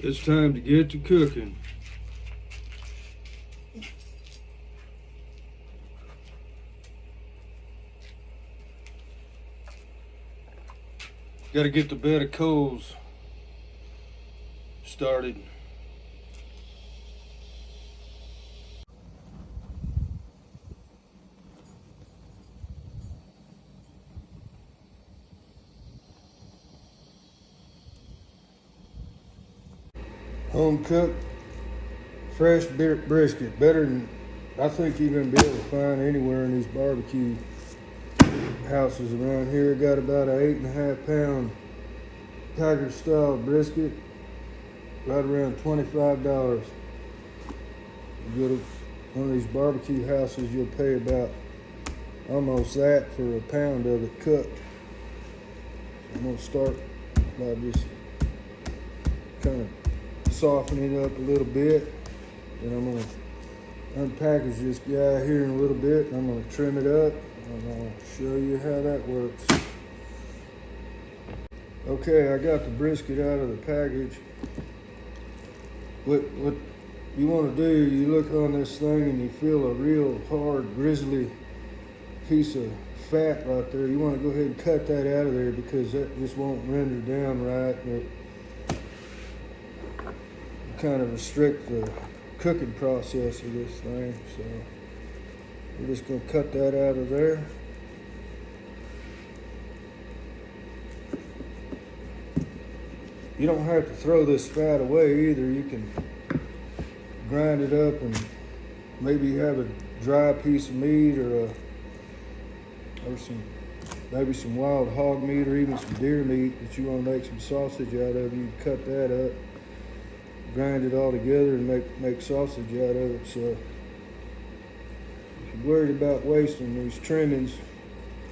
It's time to get to cooking. Got to get the bed of coals started. Home cooked, fresh brisket, better than I think you're gonna be able to find anywhere in these barbecue houses around here. Got about an 8.5 pound tiger style brisket, right around $25. You go to one of these barbecue houses, you'll pay about almost that for a pound of it cooked. I'm gonna start by just kind of soften it up a little bit, and I'm going to unpackage this guy here in a little bit, and I'm going to trim it up, and I'll show you how that works. Okay, I got the brisket out of the package. What you want to do, you look on this thing and you feel a real hard, grizzly piece of fat right there. You want to go ahead and cut that out of there because that just won't render down right. Kind of restrict the cooking process of this thing, so we're just going to cut that out of there. You don't have to throw this fat away either. You can grind it up and maybe have a dry piece of meat or maybe some wild hog meat or even some deer meat that you want to make some sausage out of. You can cut that up, grind it all together and make sausage out of it. So if you're worried about wasting these trimmings,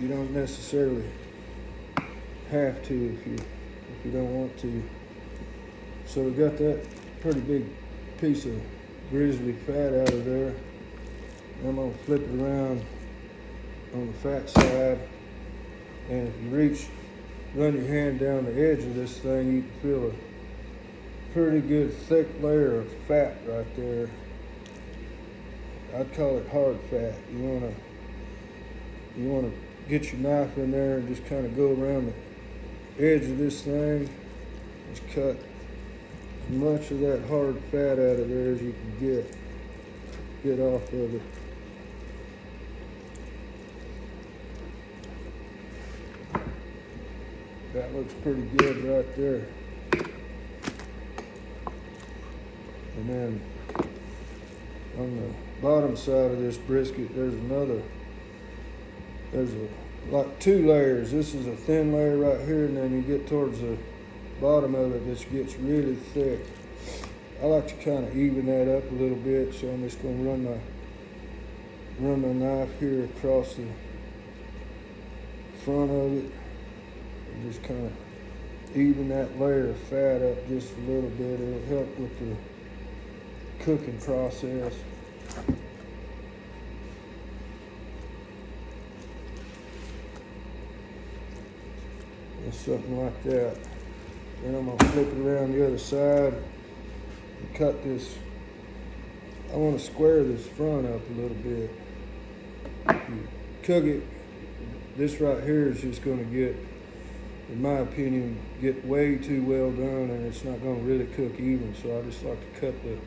you don't necessarily have to if you don't want to. So we got that pretty big piece of grizzly fat out of there. I'm gonna flip it around on the fat side, and if you run your hand down the edge of this thing, you can feel a pretty good thick layer of fat right there. I'd call it hard fat. You wanna get your knife in there and just kind of go around the edge of this thing. Just cut as much of that hard fat out of there as you can get off of it. That looks pretty good right there. And then on the bottom side of this brisket, there's like 2 layers. This is a thin layer right here, and then you get towards the bottom of it, this gets really thick. I like to kind of even that up a little bit, so I'm just going to run my knife here across the front of it, and just kind of even that layer of fat up just a little bit. It'll help with the cooking process. And something like that. Then I'm gonna flip it around the other side and cut this. I want to square this front up a little bit. If you cook it, this right here is just going to get, in my opinion, get way too well done, and it's not going to really cook even. So I just like to cut the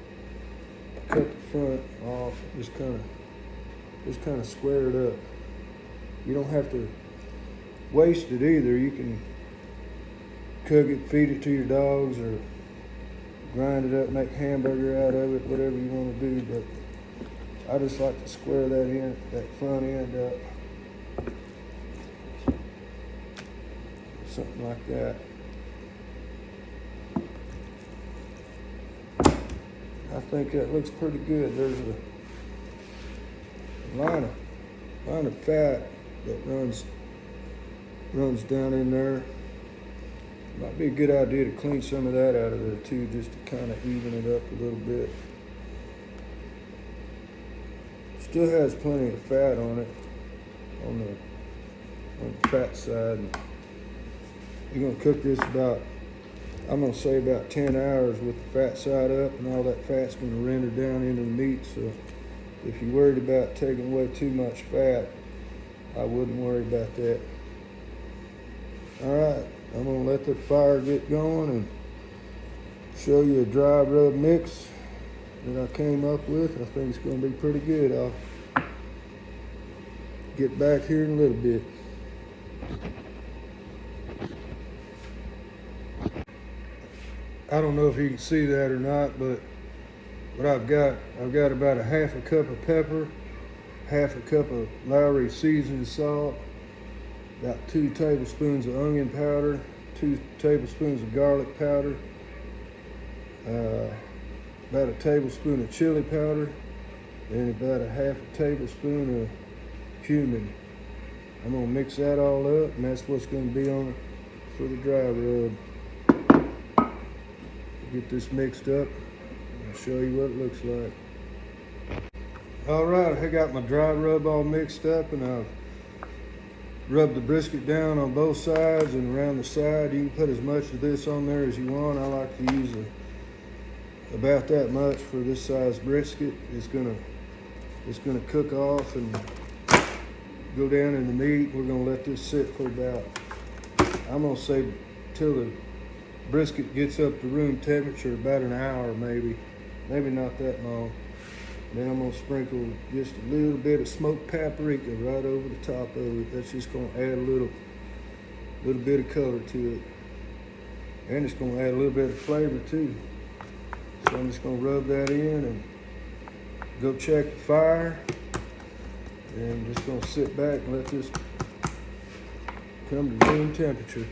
front off, just kind of square it up. You don't have to waste it either. You can cook it, feed it to your dogs, or grind it up, make hamburger out of it, whatever you want to do. But I just like to square that front end up, something like that. I think that looks pretty good. There's a line of fat that runs down in there. Might be a good idea to clean some of that out of there too, just to kind of even it up a little bit. Still has plenty of fat on it, on the fat side. You're gonna cook this about I'm gonna say about 10 hours with the fat side up, and all that fat's gonna render down into the meat. So if you're worried about taking away too much fat, I wouldn't worry about that. All right, I'm gonna let the fire get going and show you a dry rub mix that I came up with. I think it's gonna be pretty good. I'll get back here in a little bit. I don't know if you can see that or not, but what I've got about a half a cup of pepper, half a cup of Lowry seasoned salt, about 2 tablespoons of onion powder, 2 tablespoons of garlic powder, about a tablespoon of chili powder, and about a half a tablespoon of cumin. I'm gonna mix that all up, and that's what's gonna be on it for the dry rub. Get this mixed up. I'll show you what it looks like. All right, I got my dry rub all mixed up, and I've rubbed the brisket down on both sides and around the side. You can put as much of this on there as you want. I like to use about that much for this size brisket. It's gonna cook off and go down in the meat. We're gonna let this sit for about, I'm gonna say till the brisket gets up to room temperature, about an hour maybe not that long. Then I'm gonna sprinkle just a little bit of smoked paprika right over the top of it. That's just gonna add a little bit of color to it, and it's gonna add a little bit of flavor too. So I'm just gonna rub that in and go check the fire, and I'm just gonna sit back and let this come to room temperature.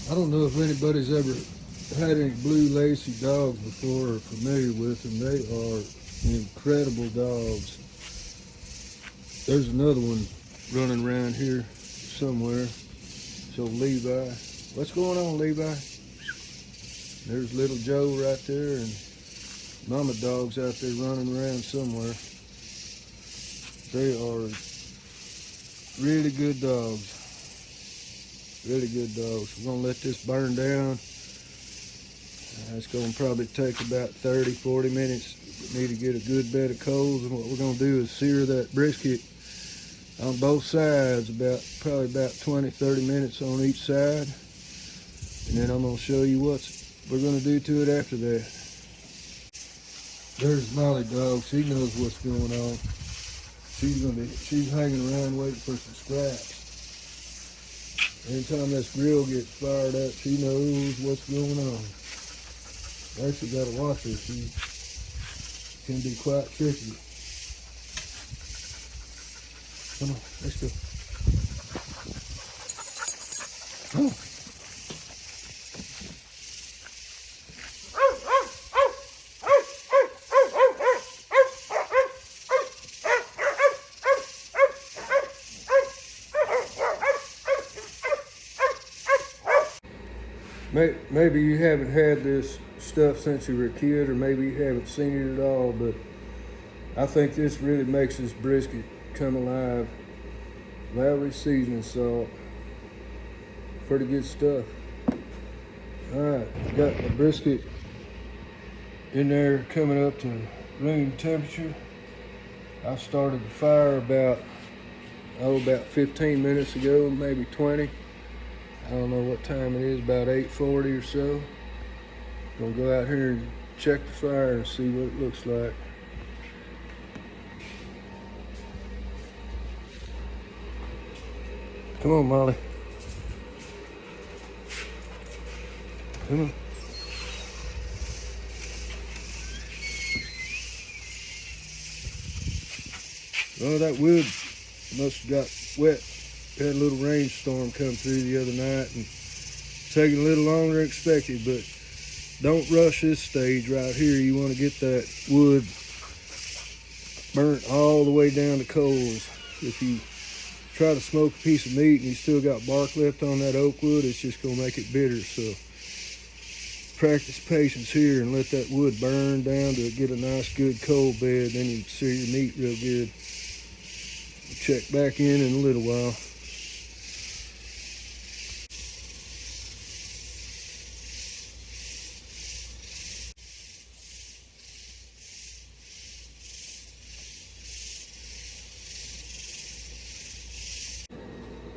I don't know if anybody's ever had any blue lacy dogs before or familiar with them. They are incredible dogs. There's another one running around here somewhere. So Levi. What's going on, Levi? There's little Joe right there, and mama dog's out there running around somewhere. They are really good dogs. Really good dogs. We're gonna let this burn down. It's gonna probably take about 30-40 minutes. We need to get a good bed of coals, and what we're gonna do is sear that brisket on both sides, probably about 20-30 minutes on each side. And then I'm gonna show you what we're gonna do to it after that. There's Molly dog. She knows what's going on. She's hanging around waiting for some scraps. Anytime this grill gets fired up, she knows what's going on. Actually gotta watch her. She can be quite tricky. Come on, let's go. Oh. Maybe you haven't had this stuff since you were a kid, or maybe you haven't seen it at all, but I think this really makes this brisket come alive. Lowry seasoning salt. Pretty good stuff. Alright, got the brisket in there coming up to room temperature. I started the fire about 15 minutes ago, maybe 20. I don't know what time it is, about 8:40 or so. Gonna go out here and check the fire and see what it looks like. Come on, Molly. Come on. Well, that wood must have got wet. Had a little rainstorm come through the other night, and it's taking a little longer than expected, but don't rush this stage right here. You want to get that wood burnt all the way down to coals. If you try to smoke a piece of meat and you still got bark left on that oak wood, it's just going to make it bitter. So practice patience here and let that wood burn down to get a nice good coal bed. Then you can sear your meat real good. Check back in a little while.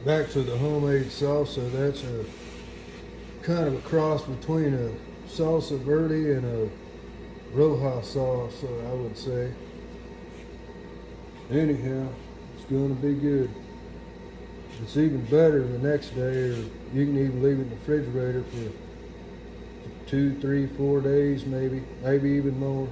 back to the homemade salsa. That's a kind of a cross between a salsa verde and a Roja sauce, I would say. Anyhow, it's going to be good. It's even better the next day, or you can even leave it in the refrigerator for 2, 3, 4 days, maybe even more.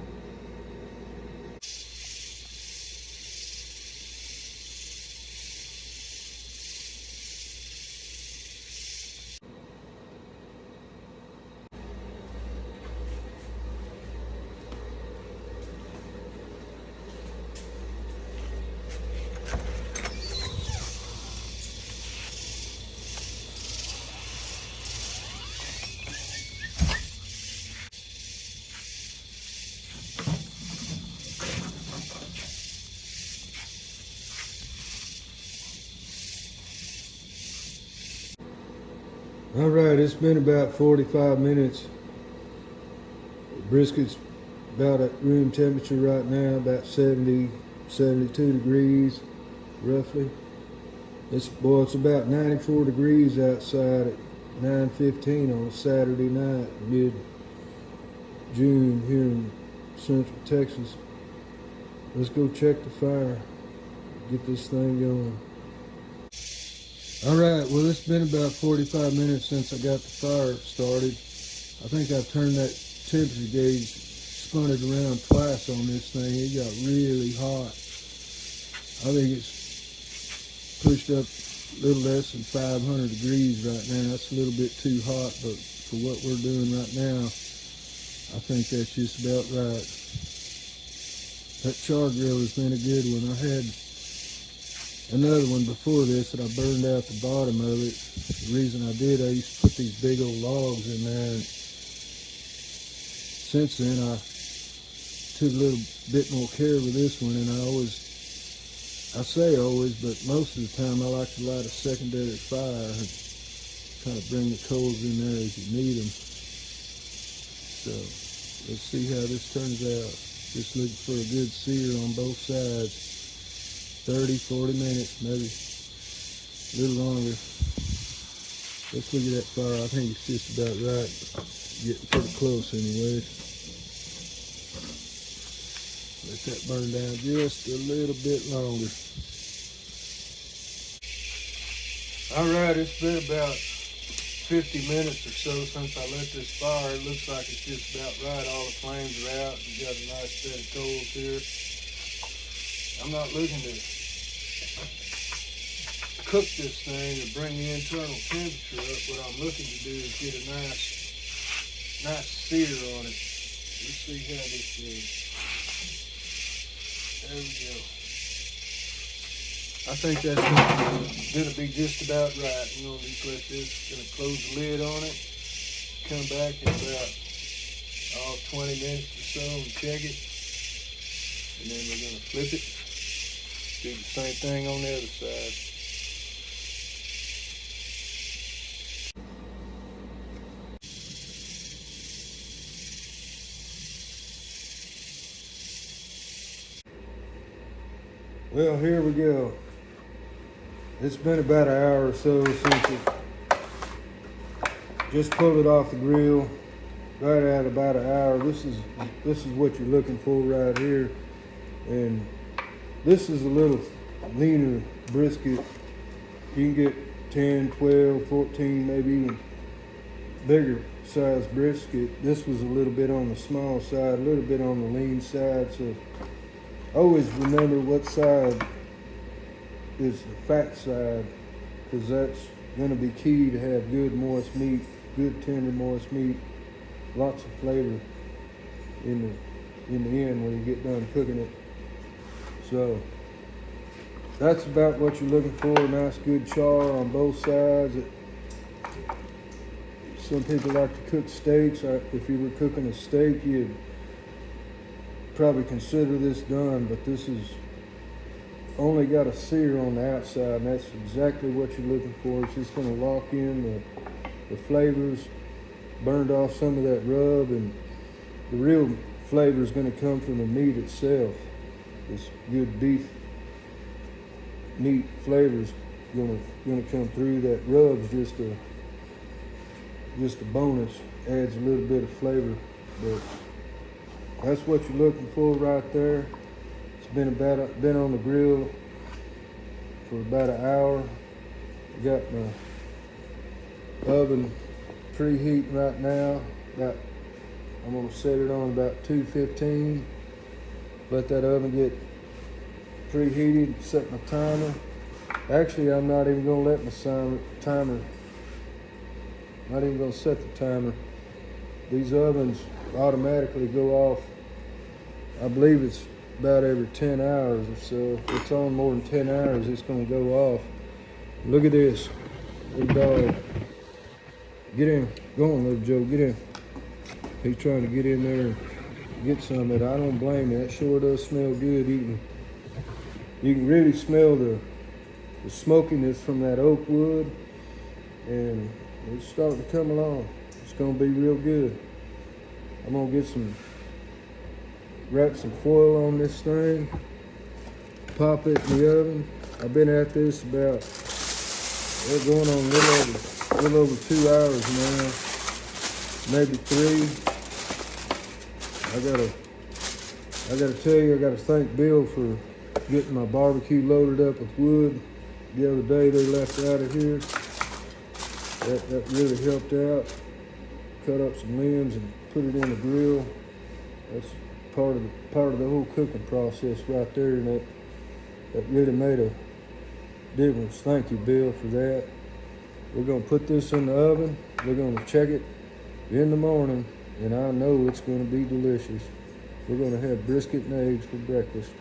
All right, it's been about 45 minutes. Brisket's about at room temperature right now, about 70, 72 degrees, roughly. It's about 94 degrees outside at 9:15 on a Saturday night, mid-June here in Central Texas. Let's go check the fire, get this thing going. All right, well, it's been about 45 minutes since I got the fire started. I think I've turned that temperature gauge, spun it around twice on this thing. It got really hot. I think it's pushed up a little less than 500 degrees right now. That's a little bit too hot, but for what we're doing right now, I think that's just about right. That char grill has been a good one. I had another one before this that I burned out the bottom of it. The reason I did, I used to put these big old logs in there, and since then I took a little bit more care with this one, and I say always, but most of the time I like to light a secondary fire and kind of bring the coals in there as you need them. So let's see how this turns out. Just looking for a good sear on both sides. 30, 40 minutes, maybe a little longer. Let's look at that fire. I think it's just about right. Getting pretty close anyways. Let that burn down just a little bit longer. All right, it's been about 50 minutes or so since I lit this fire. It looks like it's just about right. All the flames are out. We got a nice bed of coals here. I'm not looking to cook this thing or bring the internal temperature up. What I'm looking to do is get a nice sear on it. Let's see how this goes. There we go. I think that's gonna be just about right. You know, just let this, gonna close the lid on it, come back in about 20 minutes or so and check it. And then we're gonna flip it. Do the same thing on the other side. Well, here we go. It's been about an hour or so since it just pulled it off the grill. Right at about an hour. This is what you're looking for right here. And this is a little leaner brisket. You can get 10, 12, 14, maybe even bigger size brisket. This was a little bit on the small side, a little bit on the lean side. So always remember what side is the fat side, because that's going to be key to have good moist meat, good tender moist meat, lots of flavor in the end when you get done cooking it. So that's about what you're looking for. A nice good char on both sides. Some people like to cook steaks. If you were cooking a steak, you'd probably consider this done, but this is only got a sear on the outside, and that's exactly what you're looking for. It's just going to lock in the flavors, burned off some of that rub, and the real flavor is going to come from the meat itself. This good beef meat flavors gonna come through. That rub's just a bonus, adds a little bit of flavor, but that's what you're looking for right there. It's been on the grill for about an hour. Got my oven preheating right now. I'm gonna set it on about 215. Let that oven get preheated. Set my timer. Actually, I'm not even gonna let my timer. Not even gonna set the timer. These ovens automatically go off. I believe it's about every 10 hours or so. If it's on more than 10 hours, it's gonna go off. Look at this, little dog. Get in, go on, little Joe, get in. He's trying to get in there and get some of it. I don't blame you. That sure does smell good eating. You can really smell the smokiness from that oak wood, and it's starting to come along. It's gonna be real good. I'm gonna wrap some foil on this thing, pop it in the oven. I've been at this about, we're going on a little over 2 hours now, maybe 3. I gotta tell you, I gotta thank Bill for getting my barbecue loaded up with wood the other day. They left out of here. That really helped out. Cut up some limbs and put it in the grill. That's part of the whole cooking process right there, and that really made a difference. Thank you, Bill, for that. We're gonna put this in the oven. We're gonna check it in the morning, and I know it's gonna be delicious. We're gonna have brisket and eggs for breakfast.